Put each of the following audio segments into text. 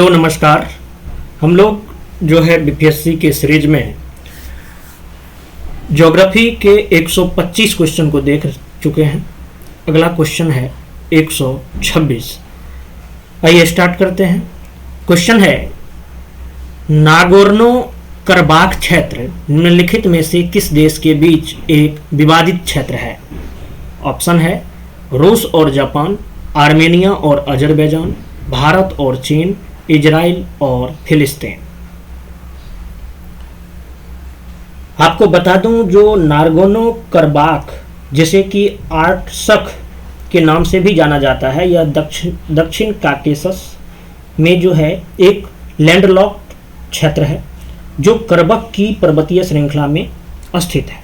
Hello नमस्कार। हम लोग जो है बीपीएससी के सीरीज में ज्योग्राफी के 125 क्वेश्चन को देख चुके हैं। अगला क्वेश्चन है 126। आइए स्टार्ट करते हैं। क्वेश्चन है, नागोर्नो करबाख क्षेत्र निम्नलिखित में से किस देश के बीच एक विवादित क्षेत्र है? ऑप्शन है रूस और जापान, आर्मेनिया और अजरबैजान, भारत और चीन, इजराइल और फिलिस्तीन। आपको बता दूं, जो नागोर्नो करबाख जिसे कि आर्टसक के नाम से भी जाना जाता है, यह दक्षिण काकेशस में जो है एक लैंडलॉक्ड क्षेत्र है जो करबख की पर्वतीय श्रृंखला में स्थित है।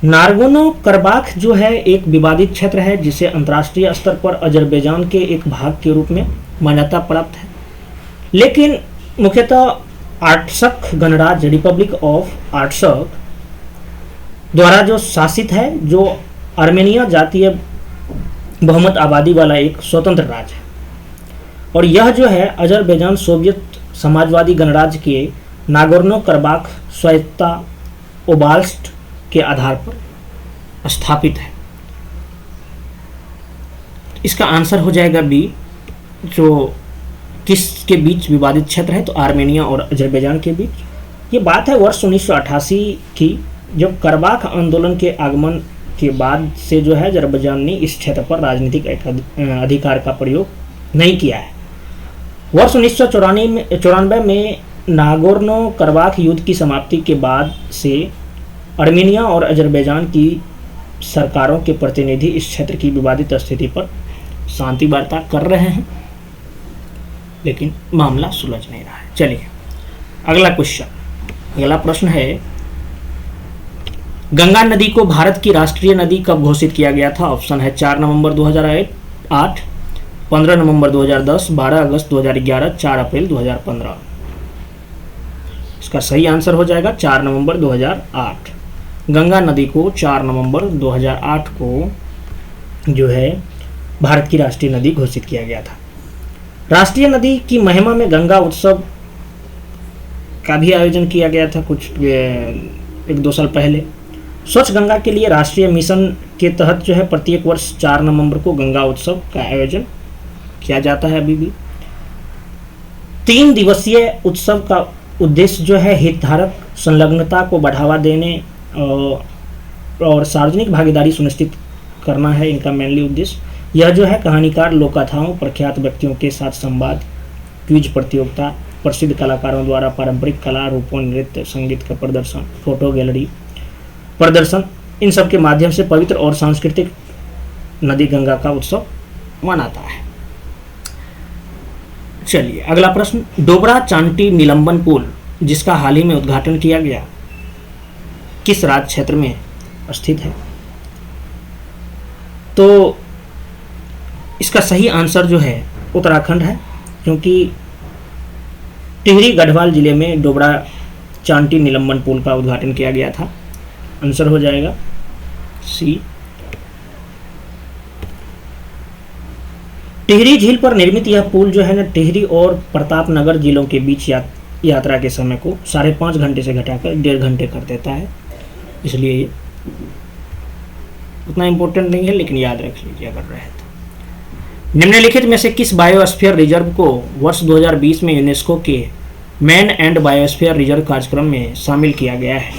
नागोर्नो करबाख जो है एक विवादित क्षेत्र है जिसे अंतर्राष्ट्रीय स्तर पर अजरबैजान के एक भाग के रूप में मान्यता प्राप्त है, लेकिन मुख्यतः आर्टसक गणराज्य रिपब्लिक ऑफ आर्टसक द्वारा जो शासित है, जो आर्मेनिया जातीय बहुमत आबादी वाला एक स्वतंत्र राज्य है। और यह जो है अजरबैजान सोवियत समाजवादी गणराज्य के नागोर्नो करबाख स्वायत्तता ओब्लास्ट के आधार पर स्थापित है। इसका आंसर हो जाएगा बी। जो किसके बीच विवादित क्षेत्र है, तो आर्मेनिया और अजरबैजान के बीच। ये बात है वर्ष 1988 की, जब करबाख आंदोलन के आगमन के बाद से जो है अजरबैजान ने इस क्षेत्र पर राजनीतिक अधिकार का प्रयोग नहीं किया है। वर्ष 1994 में नागोर्नो करबाख युद्ध की समाप्ति के बाद से आर्मेनिया और अजरबैजान की सरकारों के प्रतिनिधि इस क्षेत्र की विवादित स्थिति पर शांति वार्ता कर रहे हैं, लेकिन मामला सुलझ नहीं रहा है। चलिए अगला प्रश्न है, गंगा नदी को भारत की राष्ट्रीय नदी कब घोषित किया गया था? ऑप्शन है 4 नवंबर 2008, 15 नवंबर 2010, 12 अगस्त 2011, 4 अप्रैल 2015। इसका सही आंसर हो जाएगा 4 नवंबर 2008। गंगा नदी को 4 नवंबर 2008 को जो है भारत की राष्ट्रीय नदी घोषित किया गया था। राष्ट्रीय नदी की महिमा में गंगा उत्सव का भी आयोजन किया गया था कुछ 1-2 साल पहले। स्वच्छ गंगा के लिए राष्ट्रीय मिशन के तहत जो है प्रत्येक वर्ष 4 नवंबर को गंगा उत्सव का आयोजन किया जाता है। अभी भी 3 दिवसीय उत्सव का उद्देश्य जो है हितधारक संलग्नता को बढ़ावा देने और सार्वजनिक भागीदारी सुनिश्चित करना है। इनका मेनली उद्देश्य यह जो है कहानीकार, लोककथाओं, प्रख्यात व्यक्तियों के साथ संवाद, क्विज प्रतियोगिता, प्रसिद्ध कलाकारों द्वारा पारंपरिक कला रूपों, नृत्य, संगीत का प्रदर्शन, फोटो गैलरी प्रदर्शन, इन सब के माध्यम से पवित्र और सांस्कृतिक नदी गंगा का उत्सव मनाता है। चलिए अगला प्रश्न, डोबरा चांटी निलंबन पुल जिसका हाल ही में उद्घाटन किया गया किस राज्य क्षेत्र में स्थित है? तो इसका सही आंसर जो है उत्तराखंड है, क्योंकि टिहरी गढ़वाल जिले में डोबरा चांटी निलंबन पुल का उद्घाटन किया गया था। आंसर हो जाएगा सी। टिहरी झील पर निर्मित यह पुल जो है ना, टिहरी और प्रतापनगर जिलों के बीच यात्रा के समय को 5.5 घंटे से घटाकर 1.5 घंटे कर देता है। इसलिए ये उतना इम्पोर्टेंट नहीं है, लेकिन याद रख लीजिए अगर रहे तो। निम्नलिखित में से किस बायोस्फीयर रिजर्व को वर्ष 2020 में यूनेस्को के मैन एंड बायोस्फीयर रिजर्व कार्यक्रम में शामिल किया गया है?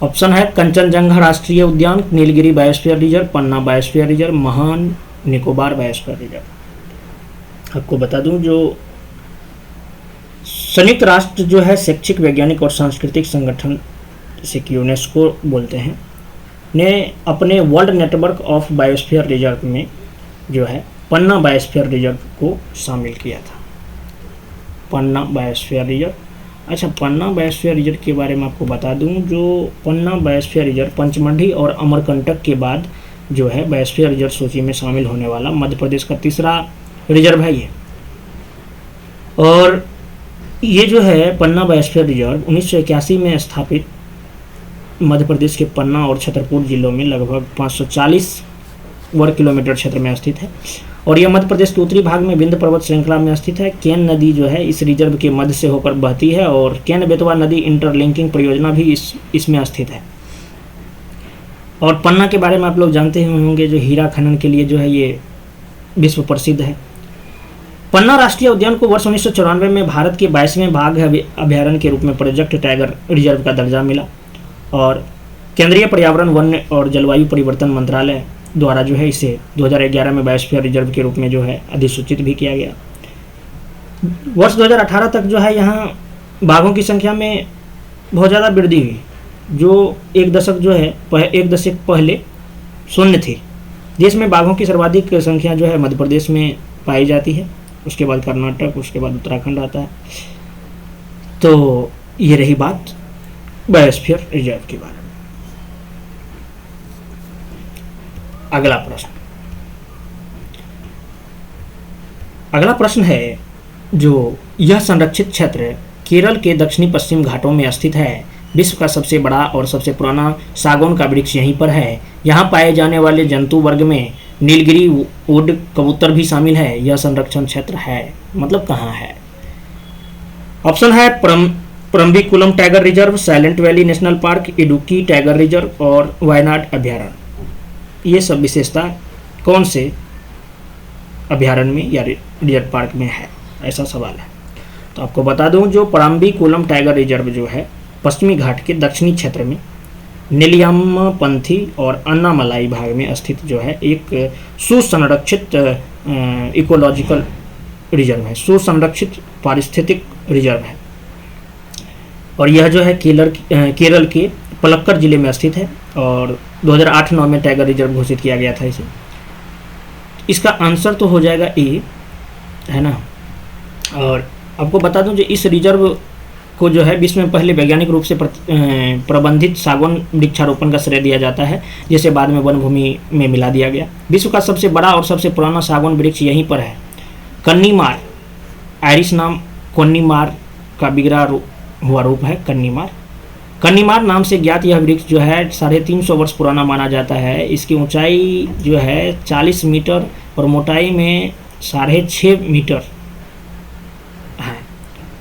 ऑप्शन है कंचनजंगा राष्ट्रीय उद्यान, नीलगिरी बायोस्फीयर रिजर्व, पन्ना बायोस्फीयर रिजर्व, महान निकोबार बायोस्फीयर रिजर्व। आपको बता दूं, जो संयुक्त राष्ट्र जो है शैक्षिक, वैज्ञानिक और सांस्कृतिक संगठन जिसे कि यूनेस्को बोलते हैं, ने अपने world network of biosphere reserve में जो है पन्ना बायोस्फीयर रिजर्व को शामिल किया था। पन्ना बायोस्फीयर रिजर्व। अच्छा, पन्ना बायोस्फीयर रिजर्व के बारे में आपको बता दूं, जो पन्ना बायोस्फीयर रिजर्व पंचमढ़ी और अमरकंटक के बाद जो है बायोस्फीयर रिजर्व सूची में शामिल होने वाला मध्य प्रदेश का तीसरा रिजर्व है ये। और ये जो है पन्ना बायोस्फीयर रिजर्व 1981 में स्थापित मध्य प्रदेश के पन्ना और छतरपुर जिलों में लगभग 540 वर्ग किलोमीटर क्षेत्र में स्थित है और यह मध्य प्रदेश के उत्तरी भाग में विंध्य पर्वत श्रृंखला में स्थित है। केन नदी जो है इस रिजर्व के मध्य से होकर बहती है और केन बेतवा नदी इंटरलिंकिंग परियोजना भी इसमें स्थित है। और पन्ना के बारे में आप लोग जानते ही होंगे, जो हीरा खनन के लिए जो है ये विश्व प्रसिद्ध है। पन्ना राष्ट्रीय उद्यान को वर्ष 1994 में भारत के 22वें बाघ अभ्यारण्य के रूप में प्रोजेक्ट टाइगर रिजर्व का दर्जा मिला और केंद्रीय पर्यावरण, वन और जलवायु परिवर्तन मंत्रालय द्वारा जो है इसे 2011 में बायोस्फीयर रिजर्व के रूप में जो है अधिसूचित भी किया गया। वर्ष 2018 तक जो है यहाँ बाघों की संख्या में बहुत ज़्यादा वृद्धि हुई, जो एक दशक पहले शून्य थी। देश में बाघों की सर्वाधिक संख्या जो है मध्य प्रदेश में पाई जाती है, उसके बाद कर्नाटक, उसके बाद उत्तराखंड आता है। तो ये रही बात बायोस्फीयर रिजर्व के बारे में। अगला प्रश्न है, जो यह संरक्षित क्षेत्र केरल के दक्षिणी पश्चिम घाटों में स्थित है। विश्व का सबसे बड़ा और सबसे पुराना सागौन का वृक्ष यहीं पर है। यहाँ पाए जाने वाले जंतु वर्ग में नीलगिरी वुड कबूतर भी शामिल है। यह संरक्षण क्षेत्र है, मतलब कहाँ है? ऑप्शन है Parambikulam tiger reserve, silent valley national park, Idukki tiger reserve और वायनाड अभ्यारण्य। ये सब विशेषता कौन से अभ्यारण्य में या रिजर्व पार्क में है, ऐसा सवाल है। तो आपको बता दूं, जो परम्बिकुलम टाइगर रिजर्व जो है पश्चिमी घाट के दक्षिणी क्षेत्र में नेलियामपंथी और अन्नामलाई भाग में स्थित जो है एक सुसंरक्षित इकोलॉजिकल रिजर्व है, सुसंरक्षित पारिस्थितिक रिजर्व है। और यह जो है केरल के पलक्कड़ जिले में स्थित है और 2008-9 में टाइगर रिजर्व घोषित किया गया था इसे। इसका आंसर तो हो जाएगा ए, है ना। और आपको बता दूं, जो इस रिजर्व को जो है विश्व में पहले वैज्ञानिक रूप से प्रबंधित सागौन वृक्षारोपण का श्रेय दिया जाता है, जिसे बाद में वन भूमि में मिला दिया गया। विश्व का सबसे बड़ा और सबसे पुराना सागौन वृक्ष यहीं पर है। कन्नीमार, आयरिश नाम कोन्नीमार का बिगड़ा हुआ रूप है कन्नीमार। कन्नीमार नाम से ज्ञात यह वृक्ष जो है 350 वर्ष पुराना माना जाता है। इसकी ऊंचाई जो है 40 मीटर और मोटाई में 6.5 मीटर है।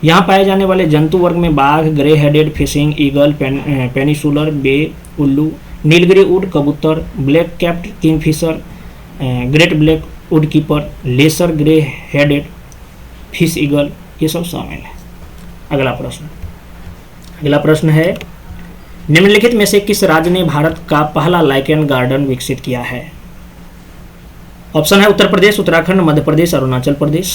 यहाँ पाए जाने वाले जंतु वर्ग में बाघ, grey headed fishing eagle, peninsular bay उल्लू, नीलगिरी वुड कबूतर, black capped kingfisher, great black wood keeper, lesser grey headed fish eagle, ये सब शामिल है। अगला प्रश्न है, निम्नलिखित में से किस राज्य ने भारत का पहला लाइकेन गार्डन विकसित किया है? ऑप्शन है उत्तर प्रदेश, उत्तराखंड, मध्य प्रदेश, अरुणाचल प्रदेश।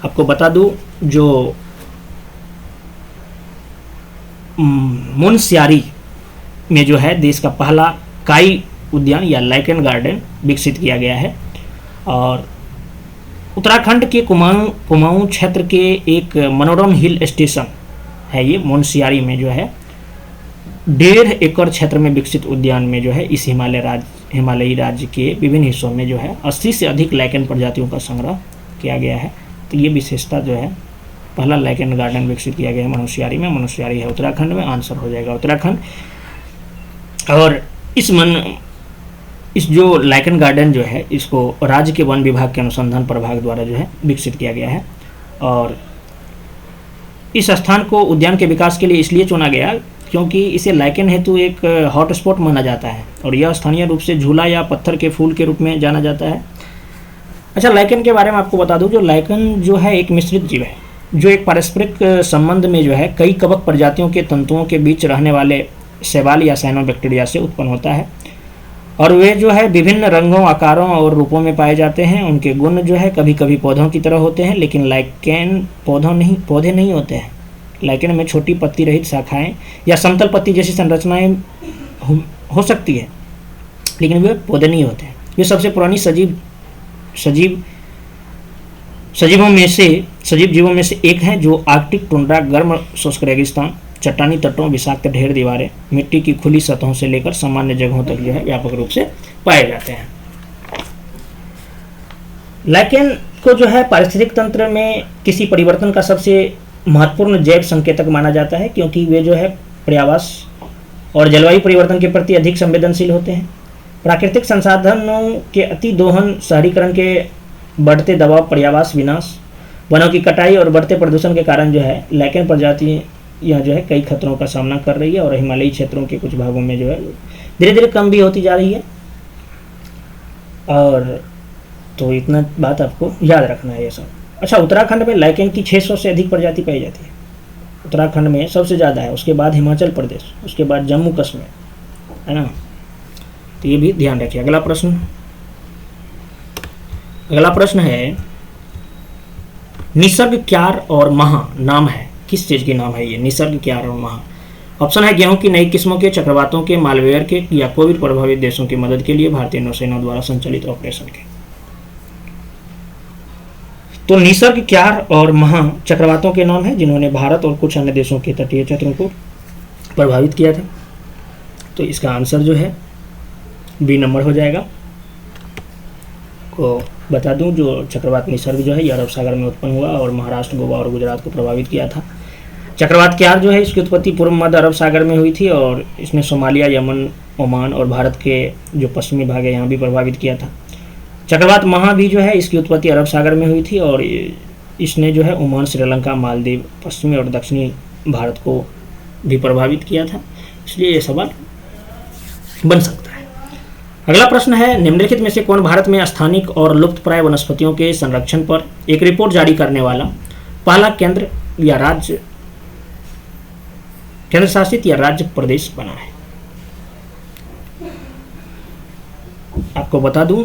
आपको बता दूं, जो मुनस्यारी में जो है देश का पहला काई उद्यान या लाइकेन गार्डन विकसित किया गया है। और उत्तराखंड के कुमाऊं क्षेत्र के एक मनोरम हिल स्टेशन है ये मुनस्यारी में जो है 1.5 एकड़ क्षेत्र में विकसित उद्यान में जो है इस हिमालयी राज्य के विभिन्न हिस्सों में जो है 80 से अधिक लाइकेन प्रजातियों का संग्रह किया गया है। तो ये विशेषता जो है, पहला लाइकेन गार्डन विकसित किया गया है मुनस्यारी में। मुनस्यारी है उत्तराखंड में, आंसर हो जाएगा उत्तराखंड। और इस जो लाइकेन गार्डन जो है इसको राज्य के वन विभाग के अनुसंधान प्रभाग द्वारा जो है विकसित किया गया है। और इस स्थान को उद्यान के विकास के लिए इसलिए चुना गया क्योंकि इसे लाइकेन हेतु एक हॉटस्पॉट माना जाता है और यह स्थानीय रूप से झूला या पत्थर के फूल के रूप में जाना जाता है। अच्छा, लाइकेन के बारे में आपको बता दूं, जो लाइकेन जो है एक मिश्रित जीव है, जो एक पारस्परिक संबंध में जो है कई कवक प्रजातियों के तंतुओं के बीच रहने वाले शैवाल या साइनोबैक्टीरिया से उत्पन्न होता है। और वे जो है विभिन्न रंगों, आकारों और रूपों में पाए जाते हैं। उनके गुण जो है कभी कभी पौधों की तरह होते हैं, लेकिन लाइकेन पौधे नहीं होते हैं। लाइकेन में छोटी पत्ती रहित शाखाएं या समतल पत्ती जैसी संरचनाएं हो सकती है, लेकिन वे पौधे नहीं होते हैं। वे सबसे पुरानी सजीव जीवों में से एक हैं, जो आर्कटिक टुंड्रा, गर्म शुष्क रेगिस्तान, चट्टानी तटों, विषाक्त ढेर दीवारें, मिट्टी की खुली सतहों से लेकर सामान्य जगहों तक जो है व्यापक रूप से पाए जाते हैं। लाइकेन को जो है पारिस्थितिक तंत्र में किसी परिवर्तन का सबसे महत्वपूर्ण जैव संकेतक माना जाता है, क्योंकि वे जो है पर्यावरण और जलवायु परिवर्तन के प्रति अधिक संवेदनशील होते हैं। प्राकृतिक संसाधनों के अति दोहन, शहरीकरण के बढ़ते दबाव, पर्यावरण विनाश, वनों की कटाई और बढ़ते प्रदूषण के कारण जो है लैकेन प्रजातियां जो है कई खतरों का सामना कर रही है और हिमालयी क्षेत्रों के कुछ भागों में जो है धीरे धीरे कम भी होती जा रही है। और तो इतना बात आपको याद रखना है ये सब। अच्छा, उत्तराखंड में लैकेन की 600 से अधिक प्रजाति पाई जाती है। उत्तराखंड में सबसे ज़्यादा है, उसके बाद हिमाचल प्रदेश, उसके बाद जम्मू कश्मीर, है ना। तो ये भी ध्यान रखिए। अगला प्रश्न है निसर्ग, क्यार और महा नाम है, किस चीज़ की नाम है ये निसर्ग, क्यार और महा? ऑप्शन है गेहूं की नई किस्मों के, चक्रवातों के, मालवेयर के या कोविड प्रभावित देशों की मदद के लिए भारतीय नौसेना द्वारा संचालित ऑपरेशन के। तो निसर्ग, क्यार और महा चक्रवातों के नाम है जिन्होंने भारत और कुछ अन्य देशों के तटीय क्षेत्रों को प्रभावित किया था। तो इसका आंसर जो है बी नंबर हो जाएगा। को बता दूं, जो चक्रवात निसर्ग जो है ये अरब सागर में उत्पन्न हुआ और महाराष्ट्र, गोवा और गुजरात को प्रभावित किया था। चक्रवात क्यार जो है इसकी उत्पत्ति पूर्व मध्य अरब सागर में हुई थी और इसने सोमालिया, यमन, ओमान और भारत के जो पश्चिमी भाग है यहाँ भी प्रभावित किया था। चक्रवात महा भी जो है इसकी उत्पत्ति अरब सागर में हुई थी और इसने जो है ओमान, श्रीलंका, मालदीव, पश्चिमी और दक्षिणी भारत को भी प्रभावित किया था। इसलिए ये सवाल बन सकता है। अगला प्रश्न है निम्नलिखित में से कौन भारत में स्थानिक और लुप्तप्राय वनस्पतियों के संरक्षण पर एक रिपोर्ट जारी करने वाला पहला केंद्र शासित या राज्य प्रदेश बना है? आपको बता दूं,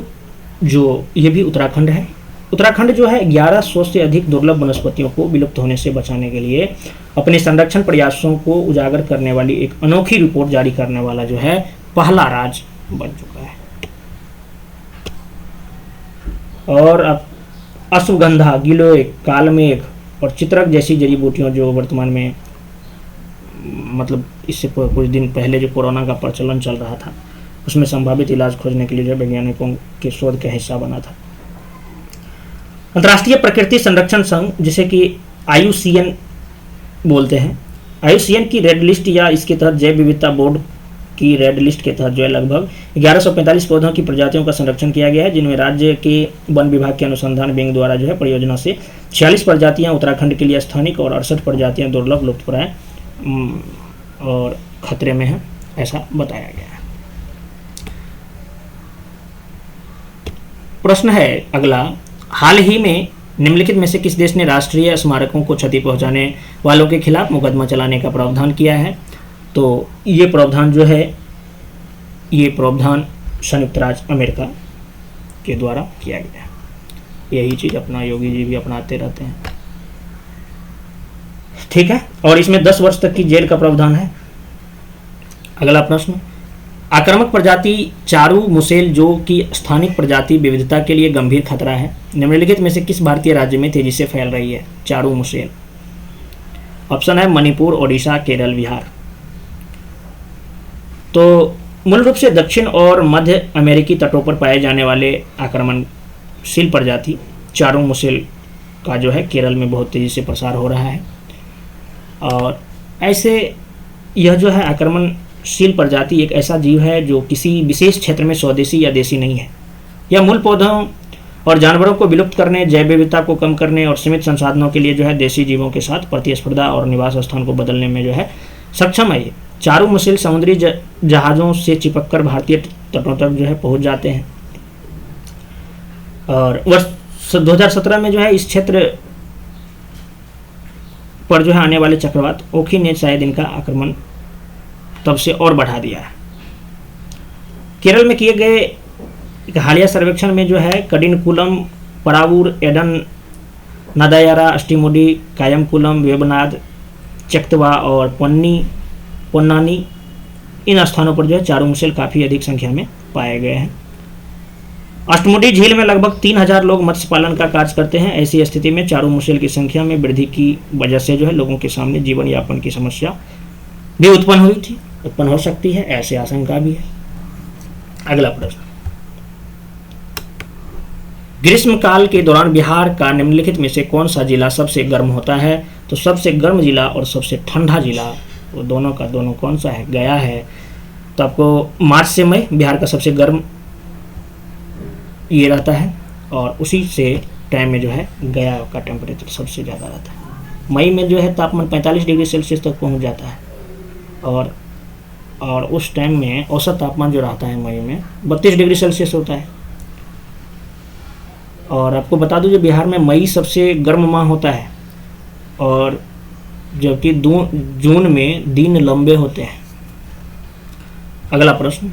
जो ये भी उत्तराखंड है। उत्तराखंड जो है 1100 से अधिक दुर्लभ वनस्पतियों को विलुप्त होने से बचाने के लिए अपने संरक्षण प्रयासों को उजागर करने वाली एक अनोखी रिपोर्ट जारी करने वाला जो है पहला राज्य बन चुका है। और अब अश्वगंधा, गिलोय, कालमेघ और चित्रक जैसी जड़ी बूटियों जो वर्तमान में मतलब इससे कुछ दिन पहले जो कोरोना का प्रचलन चल रहा था उसमें संभावित इलाज खोजने के लिए जो वैज्ञानिकों के शोध का हिस्सा बना था। अंतर्राष्ट्रीय प्रकृति संरक्षण संघ, जिसे कि IUCN बोलते हैं, IUCN की रेड लिस्ट या इसके तहत जैव विविधता बोर्ड की रेड लिस्ट के तहत जो है लगभग 1145 पौधों की प्रजातियों का संरक्षण किया गया है, जिनमें राज्य के वन विभाग के अनुसंधान विंग द्वारा जो है परियोजना से 46 प्रजातियां उत्तराखंड के लिए स्थानिक और 68 प्रजातियां दुर्लभ, लुप्तप्राय और खतरे में हैं, ऐसा बताया गया है। प्रश्न है अगला, हाल ही में निम्नलिखित में से किस देश ने राष्ट्रीय स्मारकों को क्षति पहुंचाने वालों के खिलाफ मुकदमा चलाने का प्रावधान किया है? तो ये प्रावधान जो है ये प्रावधान संयुक्त राज्य अमेरिका के द्वारा किया गया है। यही चीज़ अपना योगी जी भी अपनाते रहते हैं, ठीक है। और इसमें 10 वर्ष तक की जेल का प्रावधान है। अगला प्रश्न, आक्रामक प्रजाति चारू मुसेल जो कि स्थानिक प्रजाति विविधता के लिए गंभीर खतरा है, निम्नलिखित में से किस भारतीय राज्य में तेजी से फैल रही है चारू मुसेल? ऑप्शन है मणिपुर, ओडिशा, केरल, बिहार। तो मूल रूप से दक्षिण और मध्य अमेरिकी तटों पर पाए जाने वाले आक्रमणशील प्रजाति चारू मुसेल का जो है केरल में बहुत तेजी से प्रसार हो रहा है। और ऐसे यह जो है आक्रमणशील प्रजाति एक ऐसा जीव है जो किसी विशेष क्षेत्र में स्वदेशी या देशी नहीं है। यह मूल पौधों और जानवरों को विलुप्त करने, जैव विविधता को कम करने और सीमित संसाधनों के लिए जो है देशी जीवों के साथ प्रतिस्पर्धा और निवास स्थान को बदलने में जो है सक्षम है। चारू मुसेल समुद्री जहाज़ों से चिपककर भारतीय तटों तक जो है पहुंच जाते हैं। और वर्ष 2017 में जो है इस क्षेत्र पर जो है आने वाले चक्रवात ओखी ने शायद इनका आक्रमण तब से और बढ़ा दिया है। केरल में किए गए एक हालिया सर्वेक्षण में जो है कडिनकुलम, परावूर, एडन, नादायारा, अष्टिमुडी, कायमकुलम, वेबनाद, चक्तवा और पोन्नानी इन स्थानों पर जो है चारू मुसेल काफ़ी अधिक संख्या में पाए गए हैं। अष्टमुडी झील में लगभग 3000 लोग मत्स्य पालन का कार्य करते हैं। ऐसी स्थिति में चारू मुसेल की संख्या में वृद्धि की वजह से जो है लोगों के सामने जीवन यापन की समस्या भी उत्पन्न हो सकती है, ऐसी आशंका भी है। अगला प्रश्न, ग्रीष्मकाल के दौरान बिहार का निम्नलिखित में से कौन सा जिला सबसे गर्म होता है? तो सबसे गर्म जिला और सबसे ठंडा जिला वो दोनों का दोनों कौन सा है? गया है, तो आपको मार्च से मई बिहार का सबसे गर्म ये रहता है, और उसी से टाइम में जो है गया का टेम्परेचर सबसे ज़्यादा रहता है। मई में जो है तापमान 45 डिग्री सेल्सियस तक पहुंच जाता है, और उस टाइम में औसत तापमान जो रहता है मई में 32 डिग्री सेल्सियस होता है। और आपको बता दूं, जो बिहार में मई सबसे गर्म माह होता है, और जबकि जून में दिन लंबे होते हैं। अगला प्रश्न,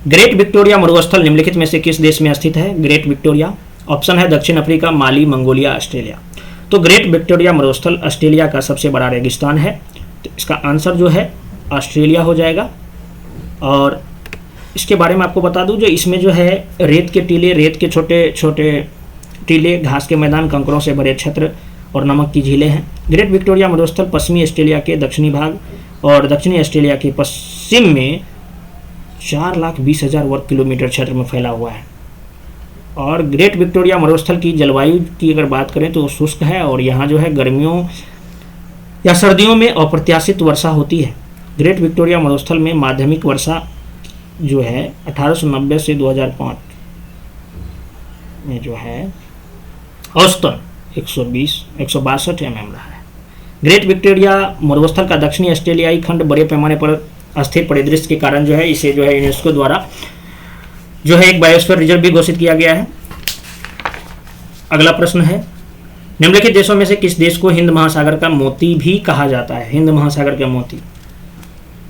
ग्रेट विक्टोरिया मरुस्थल निम्नलिखित में से किस देश में स्थित है? ग्रेट विक्टोरिया, ऑप्शन है दक्षिण अफ्रीका, माली, मंगोलिया, ऑस्ट्रेलिया। तो ग्रेट विक्टोरिया मरुस्थल ऑस्ट्रेलिया का सबसे बड़ा रेगिस्तान है, तो इसका आंसर जो है ऑस्ट्रेलिया हो जाएगा। और इसके बारे में आपको बता दूं, जो इसमें जो है रेत के टीले, रेत के छोटे छोटे टीले, घास के मैदान, कंकरों से भरे क्षेत्र और नमक की झीलें हैं। ग्रेट विक्टोरिया मरुस्थल पश्चिमी ऑस्ट्रेलिया के दक्षिणी भाग और दक्षिणी ऑस्ट्रेलिया के पश्चिम में 4,20,000 वर्ग किलोमीटर क्षेत्र में फैला हुआ है। और ग्रेट विक्टोरिया मरुस्थल की जलवायु की अगर बात करें तो शुष्क है, और यहाँ जो है गर्मियों या सर्दियों में अप्रत्याशित वर्षा होती है। ग्रेट विक्टोरिया मरुस्थल में माध्यमिक वर्षा जो है 1890 से 2005 में जो है औसतन 162 mm रहा है। ग्रेट विक्टोरिया मरुस्थल का दक्षिणी ऑस्ट्रेलियाई खंड बड़े पैमाने पर अस्थिर परिदृश्य के कारण जो है इसे जो है यूनेस्को द्वारा जो है एक बायोस्फीयर रिजर्व भी घोषित किया गया है। अगला प्रश्न है, निम्नलिखित देशों में से किस देश को हिंद महासागर का मोती भी कहा जाता है? हिंद महासागर के मोती,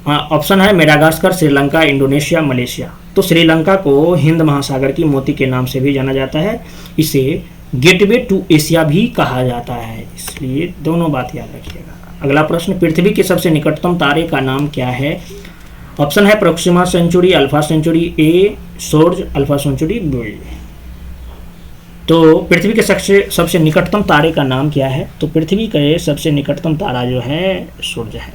ऑप्शन है मेडागास्कर, श्रीलंका, इंडोनेशिया, मलेशिया। तो श्रीलंका को हिंद महासागर की मोती के नाम से भी जाना जाता है। इसे गेटवे टू एशिया भी कहा जाता है, इसलिए दोनों बात याद रखिएगा। अगला प्रश्न, पृथ्वी के सबसे निकटतम तारे का नाम क्या है? ऑप्शन है Proxima Centauri, Alpha Centauri A, सोर्ज, अल्फा सेंचुरी बी। तो पृथ्वी के सबसे निकटतम तारे का नाम क्या है? तो पृथ्वी का सबसे निकटतम तारा जो है सूर्य है,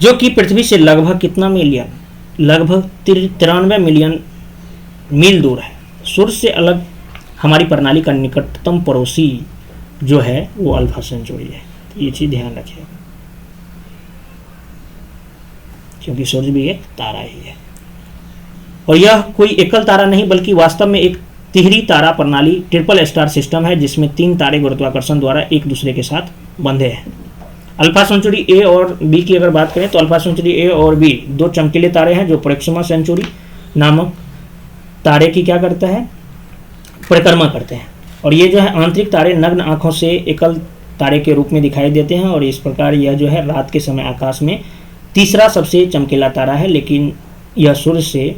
जो कि पृथ्वी से लगभग कितना मिलियन, लगभग 93 मिलियन मील दूर है। सूर्य से अलग हमारी प्रणाली का निकटतम पड़ोसी जो है वो अल्फा सेंचुरी है, तो ये चीज़ ध्यान रखिएगा, क्योंकि सूर्य भी एक तारा ही है। और यह कोई एकल तारा नहीं बल्कि वास्तव में एक तिहरी तारा प्रणाली, ट्रिपल स्टार सिस्टम है, जिसमें 3 तारे गुरुत्वाकर्षण द्वारा एक दूसरे के साथ बंधे हैं। अल्फा सेंचुरी ए और बी की अगर बात करें तो अल्फा सेंचुरी ए और बी 2 चमकीले तारे हैं जो प्रोक्सिमा सेंचुरी नामक तारे की क्या करते हैं, परिक्रमा करते हैं। और ये जो है आंतरिक तारे नग्न आंखों से एकल तारे के रूप में दिखाई देते हैं, और इस प्रकार यह जो है रात के समय आकाश में तीसरा सबसे चमकीला तारा है, लेकिन यह सूर्य से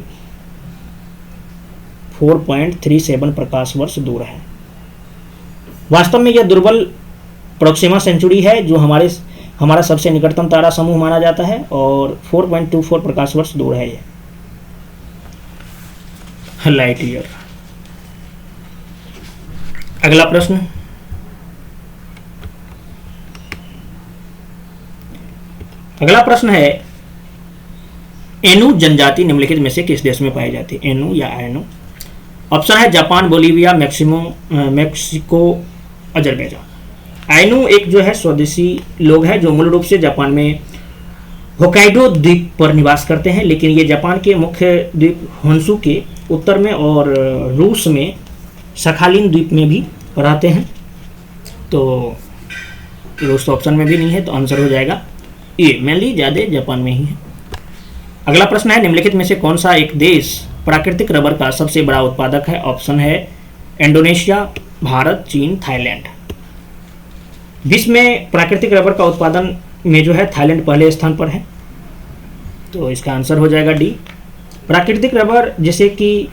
4.37 प्रकाश वर्ष दूर है। वास्तव में यह दुर्बल प्रोक्सिमा सेंचुरी है जो हमारा सबसे निकटतम तारा समूह माना जाता है, और 4.24 प्रकाश वर्ष दूर है यह लाइट ईयर। अगला प्रश्न, अगला प्रश्न है, एनु जनजाति निम्नलिखित में से किस देश में पाई जाती है? एनु या एनु, ऑप्शन है Japan, Bolivia, Mexico, Azerbaijan. Ainu एक जो है स्वदेशी लोग हैं जो मूल रूप से जापान में होकाइडो द्वीप पर निवास करते हैं, लेकिन ये जापान के मुख्य द्वीप होन्शु के उत्तर में और रूस में सखालिन द्वीप में भी रहते हैं। तो रूस तो ऑप्शन में भी नहीं है, तो आंसर हो जाएगा ये, मेनली ज़्यादा जापान में ही है। अगला प्रश्न है, निम्नलिखित में से कौन सा एक देश प्राकृतिक रबर का सबसे बड़ा उत्पादक है? ऑप्शन है इंडोनेशिया, भारत, चीन, थाईलैंड। विश्व में प्राकृतिक रबर का उत्पादन में जो है थाईलैंड पहले स्थान पर है, तो इसका आंसर हो जाएगा डी। प्राकृतिक रबर जैसे कि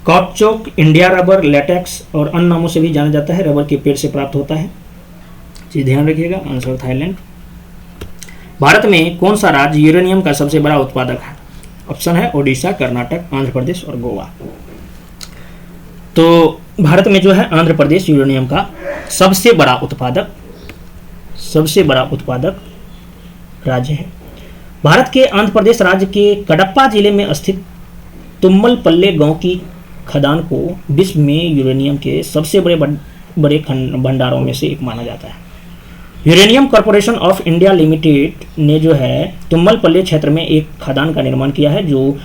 कॉटचोक, इंडिया रबर, लेटेक्स और अन्य नामों से भी जाना जाता है, रबर के पेड़ से प्राप्त होता है, चीज ध्यान रखिएगा, आंसर थाईलैंड। भारत में कौन सा राज्य यूरेनियम का सबसे बड़ा उत्पादक है? ऑप्शन है ओडिशा, कर्नाटक, आंध्र प्रदेश और गोवा। तो भारत में जो है आंध्र प्रदेश यूरेनियम का सबसे बड़ा उत्पादक राज्य है। भारत के आंध्र प्रदेश राज्य के कडप्पा जिले में स्थित तुम्मलपल्ले गांव की खदान को विश्व में यूरेनियम के सबसे बड़े भंडारों में से एक माना जाता है। Uranium corporation of India limited ने जो है तुम्मलपल्ली क्षेत्र में एक खदान का निर्माण किया है जो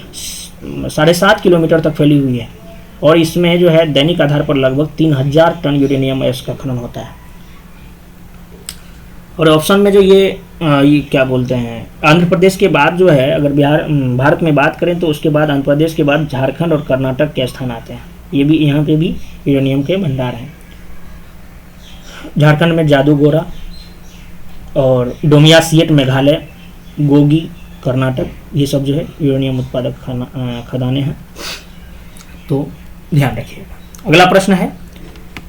7.5 किलोमीटर तक फैली हुई है और इसमें जो है दैनिक आधार पर लगभग 3000 टन यूरेनियम का खनन होता है। और ऑप्शन में जो ये क्या बोलते हैं, आंध्र प्रदेश के बाद जो है, अगर भारत में बात करें तो उसके बाद आंध्र प्रदेश के बाद झारखंड और कर्नाटक के स्थान आते हैं। ये भी यहाँ पे भी यूरेनियम के भंडार हैं। झारखंड में जादूगोरा और डोमियासिएट मेघालय, गोगी कर्नाटक, ये सब जो है यूरेनियम उत्पादक खदानें हैं, तो ध्यान रखिएगा। अगला प्रश्न है,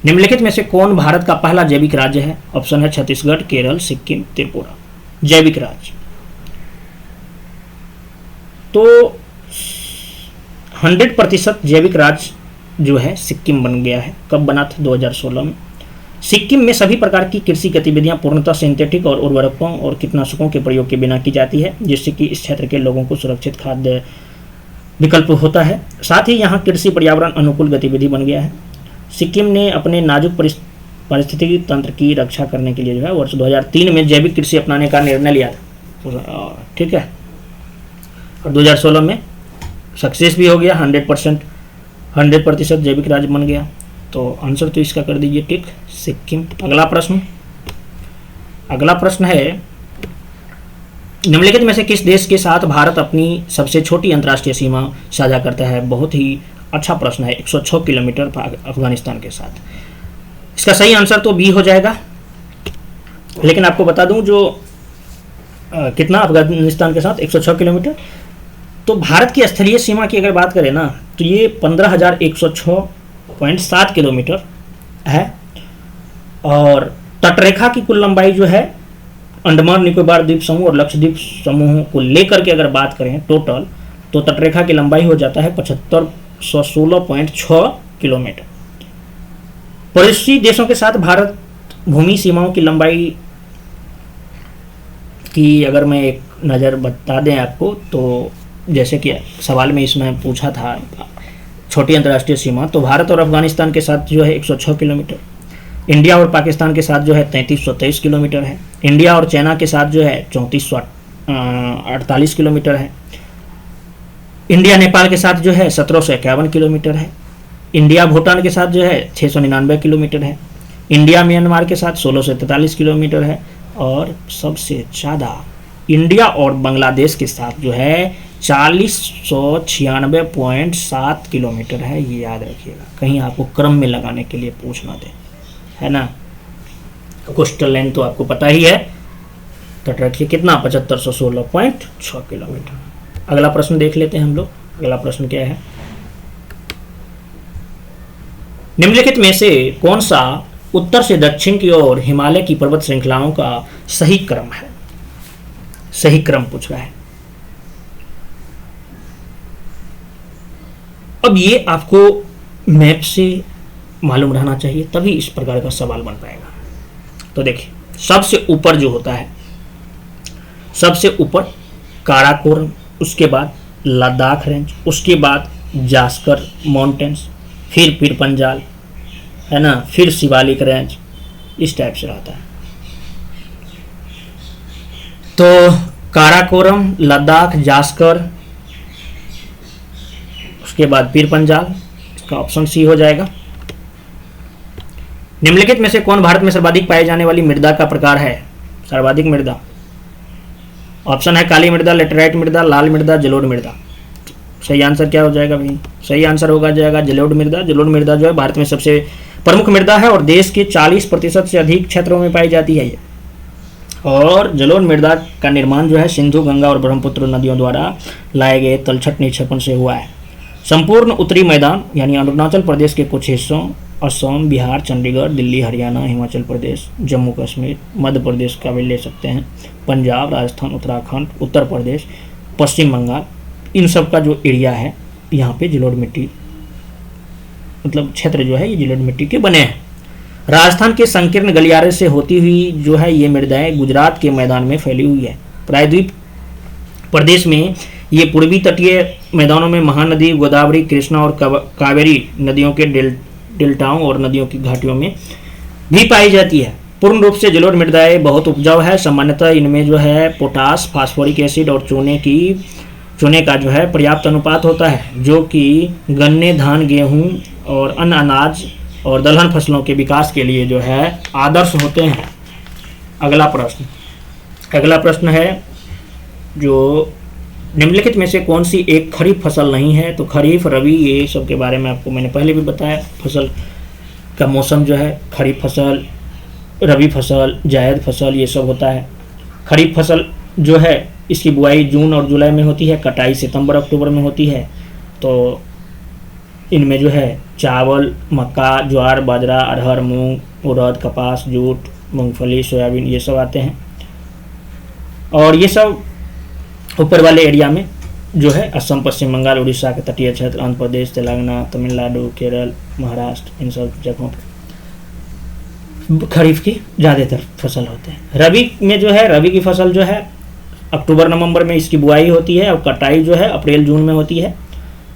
निम्नलिखित में से कौन भारत का पहला जैविक राज्य है? ऑप्शन है छत्तीसगढ़, केरल, सिक्किम, त्रिपुरा। जैविक राज्य तो 100% जैविक राज्य जो है सिक्किम बन गया है। कब बना था? 2016 में। सिक्किम में सभी प्रकार की कृषि गतिविधियां पूर्णतः सिंथेटिक और उर्वरकों और कीटनाशकों के प्रयोग के बिना की जाती है, जिससे कि इस क्षेत्र के लोगों को सुरक्षित खाद्य विकल्प होता है। साथ ही यहाँ कृषि पर्यावरण अनुकूल गतिविधि बन गया है। सिक्किम ने अपने नाजुक पारिस्थितिकी तंत्र की रक्षा करने के लिए जो है वर्ष 2003 में जैविक कृषि अपनाने का निर्णय लिया था। ठीक है, और 2016 में सक्सेस भी हो गया, 100% जैविक राज्य बन गया। तो आंसर तो इसका कर दीजिए टिक, सिक्किम। अगला प्रश्न है, निम्नलिखित में से किस देश के साथ भारत अपनी सबसे छोटी अंतर्राष्ट्रीय सीमा साझा करता है? बहुत ही अच्छा प्रश्न है। 106 किलोमीटर अफगानिस्तान के साथ। इसका सही आंसर तो बी हो जाएगा, लेकिन आपको बता दूं जो कितना अफगानिस्तान के साथ 106 किलोमीटर। तो भारत की स्थलीय सीमा की अगर बात करें ना, तो ये 15,106.7 किलोमीटर है। और तटरेखा की कुल लंबाई जो है अंडमान निकोबार द्वीप समूह और लक्षद्वीप समूह को लेकर के अगर बात करें टोटल, तो तटरेखा की लंबाई हो जाता है 7516.6 किलोमीटर। पड़ोसी देशों के साथ भारत भूमि सीमाओं की लंबाई की अगर मैं एक नज़र बता दें आपको, तो जैसे कि सवाल में इसमें पूछा था छोटी अंतर्राष्ट्रीय सीमा, तो भारत और अफगानिस्तान के साथ जो है 106 किलोमीटर, इंडिया और पाकिस्तान के साथ जो है 3323 किलोमीटर है, इंडिया और चाइना के साथ जो है 3448 किलोमीटर है, इंडिया नेपाल के साथ जो है 1751 किलोमीटर है, इंडिया भूटान के साथ जो है 699 किलोमीटर है, इंडिया म्यांमार के साथ 1643 किलोमीटर है, और सबसे ज़्यादा इंडिया और बांग्लादेश के साथ जो है 4096.7 किलोमीटर है। ये याद रखिएगा, कहीं आपको क्रम में लगाने के लिए पूछना दे, है ना। कोस्टल लाइन तो आपको पता ही है, तट रखिए कितना 7516.6 किलोमीटर। अगला प्रश्न देख लेते हैं हम लोग। अगला प्रश्न क्या है, निम्नलिखित में से कौन सा उत्तर से दक्षिण की ओर हिमालय की पर्वत श्रृंखलाओं का सही क्रम है? सही क्रम पूछ रहा है। अब ये आपको मैप से मालूम रहना चाहिए, तभी इस प्रकार का सवाल बन पाएगा। तो देखिए, सबसे ऊपर जो होता है, सबसे ऊपर काराकोरम, उसके बाद लद्दाख रेंज, उसके बाद जास्कर माउंटेन्स, फिर पीर पंजाल, है ना, फिर शिवालिक रेंज, इस टाइप से रहता है। तो काराकोरम, लद्दाख, जास्कर, उसके बाद पीर पंजाल, इसका ऑप्शन सी हो जाएगा। निम्नलिखित में से कौन भारत में सर्वाधिक पाए जाने वाली मृदा का प्रकार है? सर्वाधिक मृदा, ऑप्शन है काली मृदा, लेटेराइट मृदा, लाल मृदा, जलोढ़ मृदा। सही आंसर क्या हो जाएगा भाई? सही आंसर होगा जाएगा जलोढ़ मृदा। जलोढ़ मृदा जो है भारत में सबसे प्रमुख मृदा है और देश के 40% से अधिक क्षेत्रों में पाई जाती है ये। और जलोढ़ मृदा का निर्माण जो है सिंधु, गंगा और ब्रह्मपुत्र नदियों द्वारा लाए गए तलछट निक्षेपण से हुआ है। संपूर्ण उत्तरी मैदान यानी अरुणाचल प्रदेश के कुछ हिस्सों, असम, बिहार, चंडीगढ़, दिल्ली, हरियाणा, हिमाचल प्रदेश, जम्मू कश्मीर, मध्य प्रदेश का भी ले सकते हैं, पंजाब, राजस्थान, उत्तराखंड, उत्तर प्रदेश, पश्चिम बंगाल, इन सब का जो एरिया है यहाँ पे जलोढ़ मिट्टी मतलब क्षेत्र जो है ये जलोढ़ मिट्टी के बने हैं। राजस्थान के संकीर्ण गलियारे से होती हुई जो है ये मृदाएं गुजरात के मैदान में फैली हुई है। प्रायद्वीप प्रदेश में ये पूर्वी तटीय मैदानों में महानदी, गोदावरी, कृष्णा और कावेरी नदियों के डेल्टाओं और नदियों की घाटियों में भी पाई जाती है। पूर्ण रूप से जलोढ़ मृदाएं बहुत उपजाऊ है। सामान्यतः इनमें जो है पोटास, फास्फोरिक एसिड और चूने का जो है पर्याप्त अनुपात होता है, जो कि गन्ने, धान, गेहूं और अन्य अनाज और दलहन फसलों के विकास के लिए जो है आदर्श होते हैं। अगला प्रश्न है जो निम्नलिखित में से कौन सी एक खरीफ फसल नहीं है? तो खरीफ, रबी, ये सब के बारे में आपको मैंने पहले भी बताया। फसल का मौसम जो है खरीफ फसल, रबी फसल, जायद फसल, ये सब होता है। खरीफ फसल जो है इसकी बुआई जून और जुलाई में होती है, कटाई सितंबर अक्टूबर में होती है। तो इनमें जो है चावल, मक्का, ज्वार, बाजरा, अरहर, मूंग, उड़द, कपास, जूट, मूंगफली, सोयाबीन, ये सब आते हैं। और ये सब ऊपर वाले एरिया में जो है असम, पश्चिम बंगाल, उड़ीसा के तटीय क्षेत्र, आंध्र प्रदेश, तेलंगाना, तमिलनाडु, केरल, महाराष्ट्र, इन सब जगहों पर खरीफ की ज़्यादातर फसल होते हैं। रबी में जो है रबी की फसल जो है अक्टूबर नवंबर में इसकी बुआई होती है और कटाई जो है अप्रैल जून में होती है।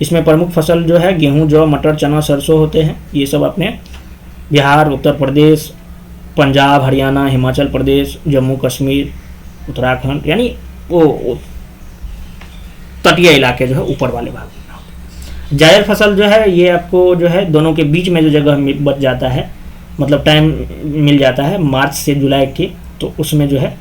इसमें प्रमुख फसल जो है गेहूं, जौ, मटर, चना, सरसों होते हैं। ये सब अपने बिहार, उत्तर प्रदेश, पंजाब, हरियाणा, हिमाचल प्रदेश, जम्मू कश्मीर, उत्तराखंड, यानी वो तटीय इलाके जो है ऊपर वाले भाग में। जायद फसल जो है ये आपको जो है दोनों के बीच में जो जगह बच जाता है, मतलब टाइम मिल जाता है मार्च से जुलाई के, तो उसमें जो है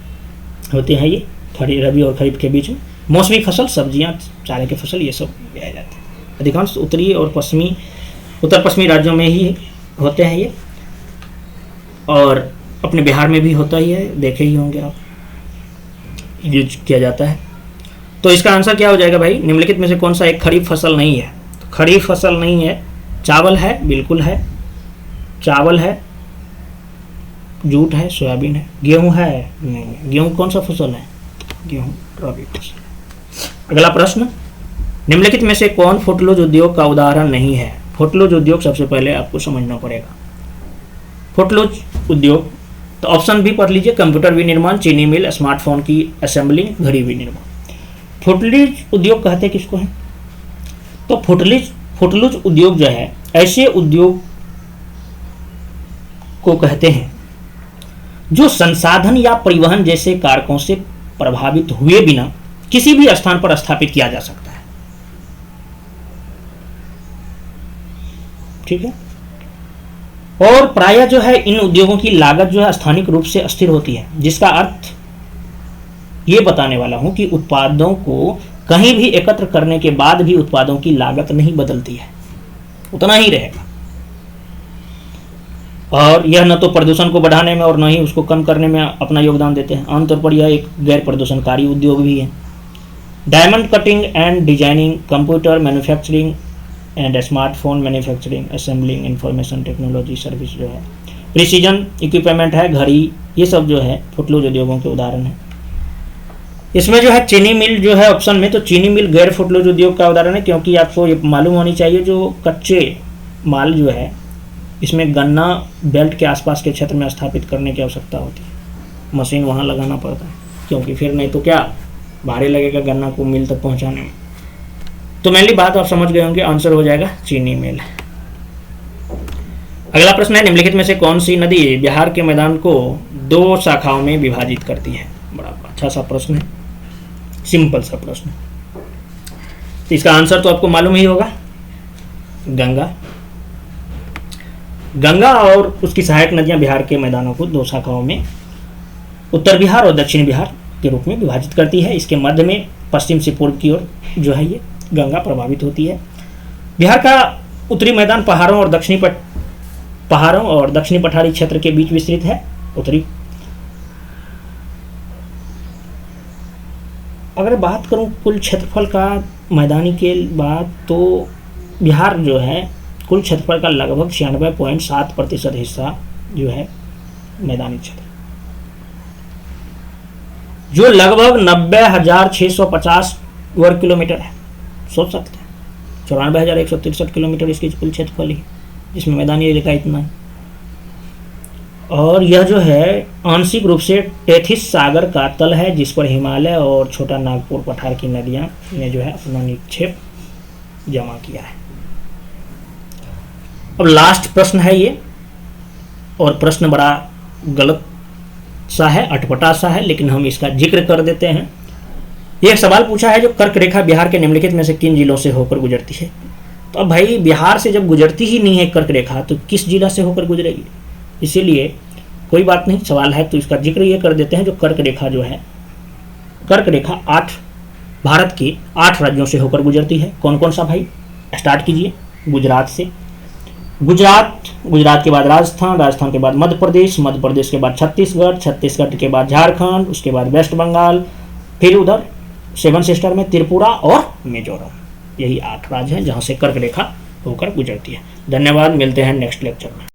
होते हैं ये रबी और खरीफ के बीच में। मौसमी फसल, सब्जियां, चारे के फसल, ये सब लगाए जाते हैं। अधिकांश उत्तरी और उत्तर पश्चिमी राज्यों में ही होते हैं ये, और अपने बिहार में भी होता ही है, देखे ही होंगे आप, यूज किया जाता है। तो इसका आंसर क्या हो जाएगा भाई? निम्नलिखित में से कौन सा एक खरीफ फसल नहीं है? तो खरीफ फसल नहीं है। चावल है, बिल्कुल है, चावल है, जूट है, सोयाबीन है। गेहूं है? नहीं। गेहूं कौन सा फसल है? गेहूं रबी फसल। अगला प्रश्न, निम्नलिखित में से कौन फुटलोज उद्योग का उदाहरण नहीं है? फुटलोज उद्योग सबसे पहले आपको समझना पड़ेगा। फुटलोज उद्योग, तो ऑप्शन बी पढ़ लीजिए, कंप्यूटर विनिर्माण, चीनी मिल, स्मार्टफोन की असेंबलिंग, घड़ी विनिर्माण। फुटलोज उद्योग कहते किसको है? तो फुटलोज उद्योग जो है ऐसे उद्योग को कहते हैं जो संसाधन या परिवहन जैसे कारकों से प्रभावित हुए बिना किसी भी स्थान पर स्थापित किया जा सकता है। ठीक है। और प्रायः जो है इन उद्योगों की लागत जो है स्थानिक रूप से अस्थिर होती है, जिसका अर्थ ये बताने वाला हूं कि उत्पादों को कहीं भी एकत्र करने के बाद भी उत्पादों की लागत नहीं बदलती है, उतना ही रहेगा। और यह न तो प्रदूषण को बढ़ाने में और न ही उसको कम करने में अपना योगदान देते हैं। आमतौर पर यह एक गैर प्रदूषणकारी उद्योग भी है। Diamond cutting and designing, computer manufacturing and smartphone manufacturing, assembling, information technology service जो है, प्रिसीजन इक्विपमेंट है, घड़ी, ये सब जो है फुटलोज उद्योगों के उदाहरण है। इसमें जो है चीनी मिल जो है ऑप्शन में, तो चीनी मिल गैर फुटलोज उद्योग का उदाहरण है, क्योंकि आपको ये मालूम होनी चाहिए जो कच्चे माल जो है इसमें गन्ना बेल्ट के आसपास के क्षेत्र में स्थापित करने की आवश्यकता होती है। मशीन वहाँ लगाना पड़ता है, क्योंकि फिर नहीं तो क्या भारी लगेगा गन्ना को मिल तक पहुँचाने में। तो मेनली बात आप समझ गए होंगे, आंसर हो जाएगा चीनी मिल। अगला प्रश्न है, निम्नलिखित में से कौन सी नदी बिहार के मैदान को 2 शाखाओं में विभाजित करती है? बड़ा अच्छा सा प्रश्न है, सिंपल सा प्रश्न। तो इसका आंसर तो आपको मालूम ही होगा, गंगा। गंगा और उसकी सहायक नदियां बिहार के मैदानों को 2 शाखाओं में, उत्तर बिहार और दक्षिण बिहार के रूप में विभाजित करती है। इसके मध्य में पश्चिम से पूर्व की ओर जो है ये गंगा प्रभावित होती है। बिहार का उत्तरी मैदान पहाड़ों और दक्षिणी पठारी क्षेत्र के बीच विस्तृत है। उत्तरी, अगर बात करूं कुल क्षेत्रफल का मैदानी के बाद, तो बिहार जो है कुल क्षेत्रफल का लगभग 96.7% हिस्सा जो है मैदानी क्षेत्र, जो लगभग 90,650 वर्ग किलोमीटर है। सोच सकते हैं 94,163 किलोमीटर इसकी कुल क्षेत्रफल ही, जिसमें मैदानी इलाका इतना है। और यह जो है आंशिक रूप से टेथिस सागर का तल है, जिस पर हिमालय और छोटा नागपुर पठार की नदियां ने जो है अपना निक्षेप जमा किया है। अब लास्ट प्रश्न है ये, और प्रश्न बड़ा गलत सा है, अटपटा सा है, लेकिन हम इसका जिक्र कर देते हैं। एक सवाल पूछा है, जो कर्क रेखा बिहार के निम्नलिखित में से किन जिलों से होकर गुजरती है? तो अब भाई बिहार से जब गुजरती ही नहीं है कर्क रेखा, तो किस जिला से होकर गुजरेगी? इसीलिए कोई बात नहीं, सवाल है तो इसका जिक्र ये कर देते हैं। जो कर्क रेखा जो है, कर्क रेखा 8 भारत के 8 राज्यों से होकर गुजरती है। कौन कौन सा भाई? स्टार्ट कीजिए गुजरात से। गुजरात के बाद राजस्थान, राजस्थान के बाद मध्य प्रदेश के बाद छत्तीसगढ़ के बाद झारखंड, उसके बाद वेस्ट बंगाल, फिर उधर 7 सिस्टर में त्रिपुरा और मिजोरम। यही 8 राज्य हैं जहां से कर्क रेखा होकर गुजरती है। धन्यवाद, मिलते हैं नेक्स्ट लेक्चर में।